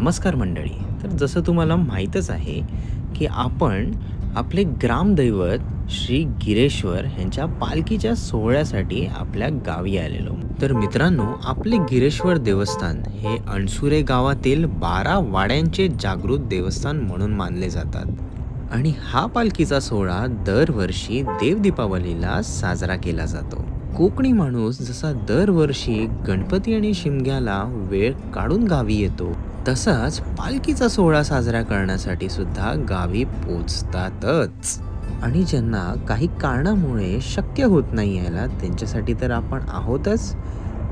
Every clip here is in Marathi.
नमस्कार मंडळी. तर जसं तुम्हाला माहीतच आहे की आपण आपले ग्रामदैवत श्री गिरेश्वर यांच्या पालखीच्या सोहळ्यासाठी आपल्या गावी आलेलो. तर मित्रांनो, आपले गिरेश्वर देवस्थान हे अणसुरे गावातील 12 वाड्यांचे जागृत देवस्थान म्हणून मानले जातात आणि हा पालखीचा सोहळा दरवर्षी देव दीपावलीला साजरा केला जातो. कोकणी माणूस जसा दरवर्षी गणपती आणि शिमग्याला वेळ काढून गावी येतो, तसाच पालखीचा सोहळा साजरा करण्यासाठी सुद्धा गावी पोचतातच. आणि ज्यांना काही कारणामुळे शक्य होत नाही यायला, त्यांच्यासाठी तर आपण आहोतच.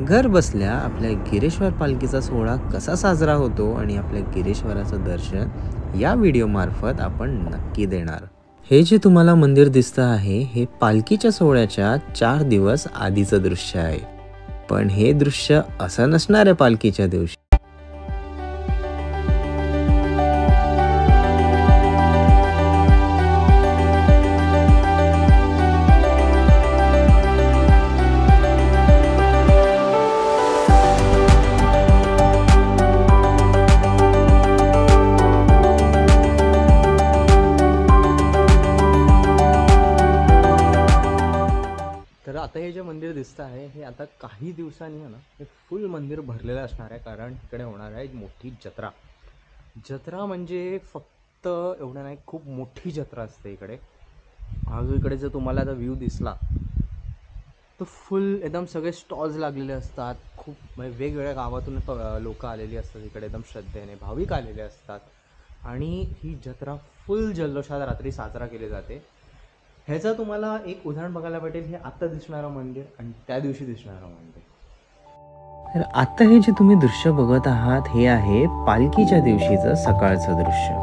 घर बसल्या आपल्या गिरेश्वर पालखीचा सोहळा कसा साजरा होतो आणि आपल्या गिरेश्वराचं दर्शन या व्हिडिओ मार्फत आपण नक्की देणार. हे जे तुम्हाला मंदिर दिसतं आहे, हे पालखीच्या सोहळ्याच्या 4 दिवस आधीचं दृश्य आहे. पण हे दृश्य असं नसणार आहे पालखीच्या दिवशी. तर आता हे जे मंदिर दिसतं आहे, हे आता काही दिवसांनी आहे ना, हे फुल मंदिर भरलेलं असणार आहे. कारण इकडे होणार आहे मोठी जत्रा. जत्रा म्हणजे फक्त एवढं नाही, खूप मोठी जत्रा असते इकडे. आज इकडे जर तुम्हाला आता व्ह्यू दिसला तर फुल एकदम सगळे स्टॉल्स लागलेले असतात. खूप म्हणजे वेगवेगळ्या गावातून लोक आलेली असतात इकडे, एकदम श्रद्धेने भाविक आलेले असतात. आणि ही जत्रा फुल जल्लोषात रात्री साजरा केली जाते. ह्याचं तुम्हाला एक उदाहरण बघायला भेटेल. हे आता दिसणारं मंदिर आणि त्या दिवशी दिसणारं मंदिर. तर आता हे जे तुम्ही दृश्य बघत आहात, हे आहे पालखीच्या दिवशीचं सकाळचं दृश्य.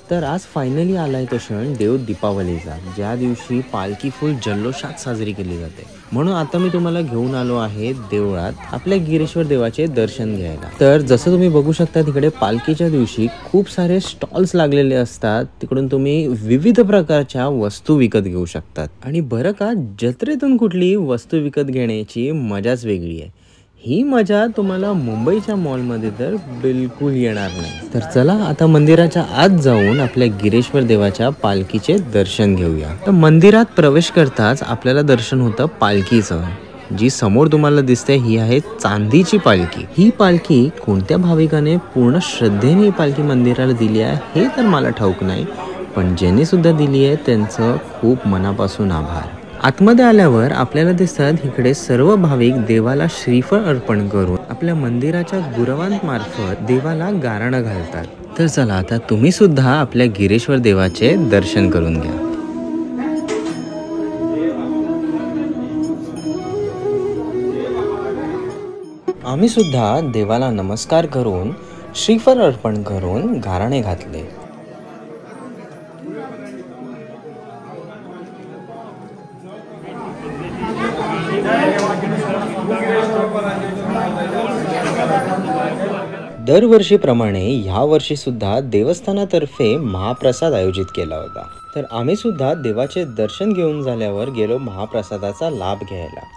तर आज फायनली आलाय तो क्षण देव दीपावलीचा, ज्या दिवशी पालखी फुल जल्लोषात साजरी केली जाते. म्हणून आता मी तुम्हाला घेऊन आलो आहे देवळात आपल्या गिरेश्वर देवाचे दर्शन घ्यायला. तर जसं तुम्ही बघू शकता, तिकडे पालखीच्या दिवशी खूप सारे स्टॉल्स लागलेले असतात. तिकडून तुम्ही विविध प्रकारच्या वस्तू विकत घेऊ शकतात. आणि बरं का, जत्रेतून कुठली वस्तू विकत घेण्याची मजाच वेगळी आहे. ही मजा तुम्हाला मुंबईच्या मॉलमध्ये तर बिलकुल येणार नाही. तर चला आता मंदिराच्या आत जाऊन आपल्या गिरेश्वर देवाच्या पालखीचे दर्शन घेऊया. तर मंदिरात प्रवेश करताच आपल्याला दर्शन होतं पालखीचं. जी समोर तुम्हाला दिसते, ही आहे चांदीची पालखी. ही पालखी कोणत्या भाविकाने पूर्ण श्रद्धेने ही पालखी मंदिराला दिली आहे हे तर मला ठाऊक नाही, पण ज्यांनी सुद्धा दिली आहे त्यांचं खूप मनापासून आभार. आतमध्ये आल्यावर आपल्याला दिसतात इकडे सर्व भाविक देवाला श्रीफळ अर्पण करून आपल्या मंदिराच्या गुरवांमार्फत देवाला गारणं घालतात. तर चला आता तुम्ही सुद्धा आपल्या गिरेश्वर देवाचे दर्शन करून घ्या. आम्ही सुद्धा देवाला नमस्कार करून श्रीफळ अर्पण करून गारणे घातले. दरवर्षीप्रमाणे ह्या वर्षी सुद्धा देवस्थानातर्फे महाप्रसाद आयोजित केला होता. तर आम्ही सुद्धा देवाचे दर्शन घेऊन झाल्यावर गेलो महाप्रसादाचा लाभ घ्यायला.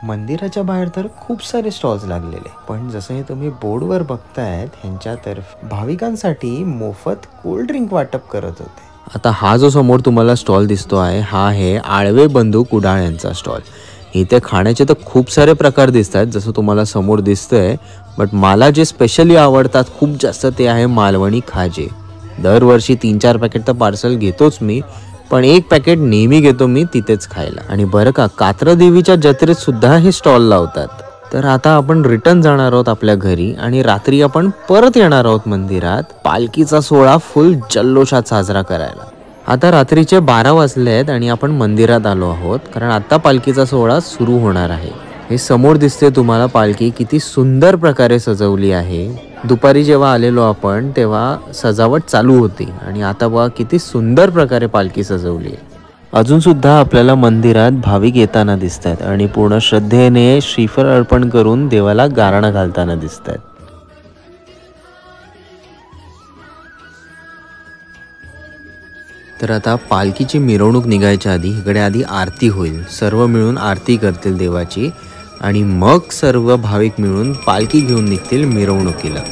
मंदिराच्या बाहेर तर खूप सारे स्टॉल्स लागलेले, पण जसं हे तुम्ही बोर्डवर बघतायत, ह्यांच्यातर्फे भाविकांसाठी मोफत कोल्ड ड्रिंक वाटप करत होते. आता हा जो समोर तुम्हाला स्टॉल दिसतो आहे, हा आहे आळवे बंधू कुडाळ यांचा स्टॉल. इथे खाण्याचे तर खूप सारे प्रकार दिसत आहेत, जसं तुम्हाला समोर दिसतंय. बट मला जे स्पेशली आवडतात खूप जास्त, ते आहे मालवणी खाजे. दरवर्षी 3-4 पॅकेट तर पार्सल घेतोच मी, पण एक पॅकेट नेहमी घेतो मी तिथेच खायला. आणि बरं का, कात्र देवीच्या जत्रेत सुद्धा हे स्टॉल लावतात. तर आता आपण रिटर्न जाणार आहोत आपल्या घरी आणि रात्री आपण परत येणार आहोत मंदिरात पालखीचा सोहळा फुल जल्लोषात साजरा करायला. आता रात्रीचे 12 वाजले आहेत आणि आपण मंदिरात आलो आहोत, कारण आता पालखीचा सोहळा सुरू होणार आहे. हे समोर दिसते तुम्हाला पालखी किती सुंदर प्रकारे सजवली आहे. दुपारी जेव्हा आलेलो आपण तेव्हा सजावट चालू होती आणि आता बघा किती सुंदर प्रकारे पालखी सजवली आहे. अजून सुद्धा आपल्याला मंदिरात भाविक येताना दिसतात आणि पूर्ण श्रद्धेने श्रीफळ अर्पण करून देवाला गारणं घालताना दिसतात. तर आता पालखीची मिरवणूक निघायच्या आधी इकडे आधी आरती होईल. सर्व मिळून आरती करतील देवाची आणि मग सर्व भाविक मिळून पालखी घेऊन निघतील मिरवणुकीला.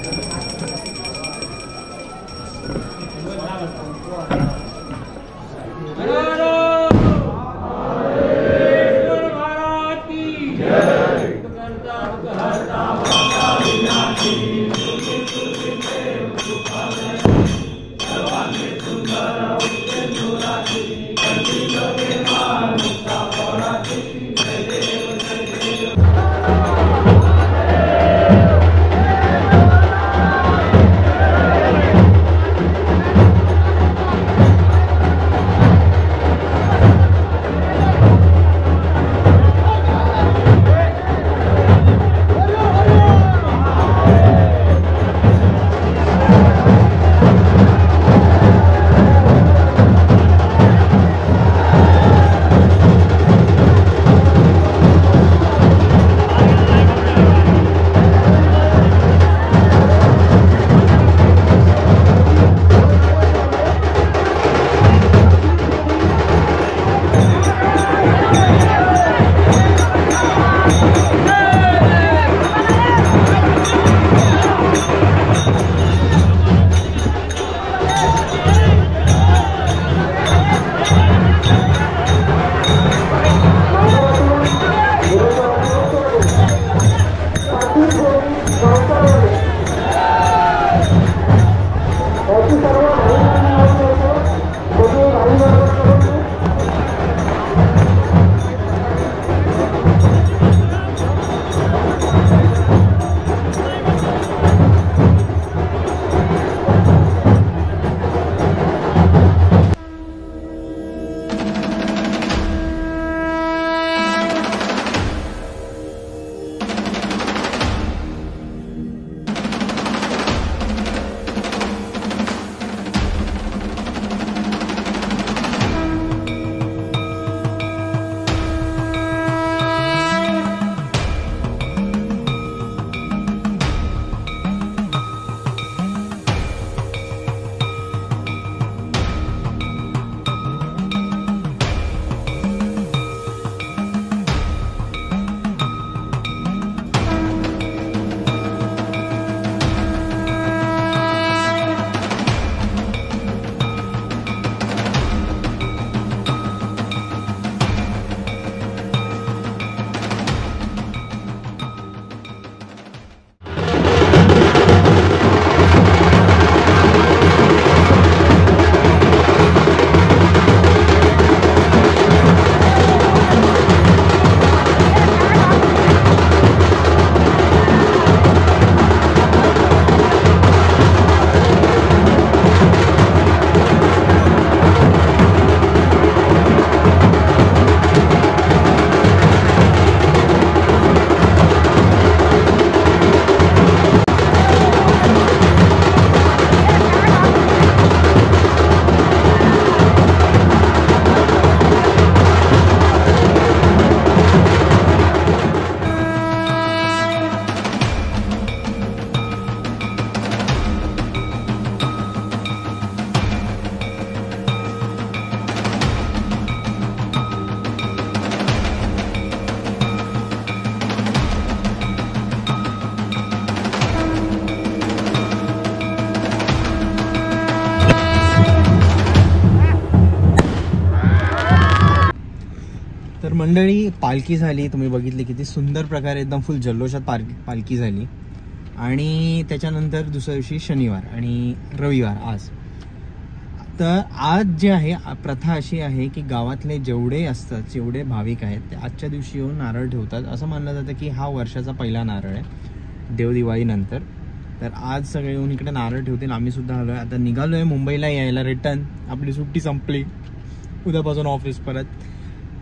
मंडळी पालखी झाली, तुम्ही बघितली किती सुंदर प्रकारे एकदम फुल जल्लोषात पालखी झाली. आणि त्याच्यानंतर दुसऱ्या दिवशी शनिवार आणि रविवार आज. तर आज जे आहे प्रथा अशी आहे की गावातले जेवढे असतात, जेवढे भाविक आहेत ते आजच्या दिवशी येऊन नारळ ठेवतात. असं मानलं जातं की हा वर्षाचा पहिला नारळ आहे देवदिवाळीनंतर. तर आज सगळे येऊन इकडे नारळ ठेवतील. आम्ही सुद्धा आलोय, आता निघालोय मुंबईला यायला रिटर्न. आपली सुट्टी संपली, उद्यापासून ऑफिस परत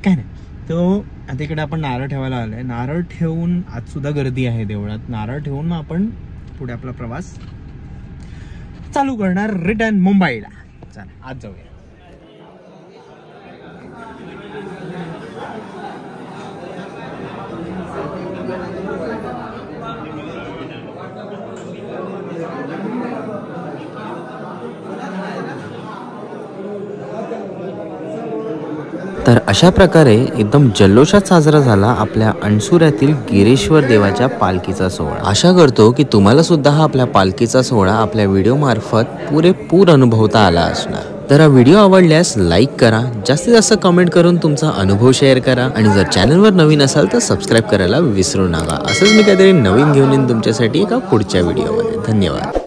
काय नाही. तो आता इकडे आपण नारळ ठेवायला आलोय. नारळ ठेवून आज सुद्धा गर्दी आहे देवळात. नारळ ठेवून मग आपण पुढे आपला प्रवास चालू करणार रिटर्न मुंबईला. चला आज जाऊया. तर अशा प्रकारे एकदम जल्लोषात साजरा झाला आपल्या अणसुऱ्यातील गिरेश्वर देवाच्या पालखीचा सोहळा. आशा करतो की तुम्हाला सुद्धा हा आपल्या पालखीचा सोहळा आपल्या व्हिडिओ मार्फत पुरेपूर अनुभवता आला असणार. तर हा व्हिडिओ आवडल्यास लाईक करा, जास्तीत जास्त कमेंट करून तुमचा अनुभव शेअर करा आणि जर चॅनलवर नवीन असाल तर सबस्क्राईब करायला विसरू नका. असंच मी काहीतरी नवीन घेऊन येईन तुमच्यासाठी एका पुढच्या व्हिडिओमध्ये. धन्यवाद.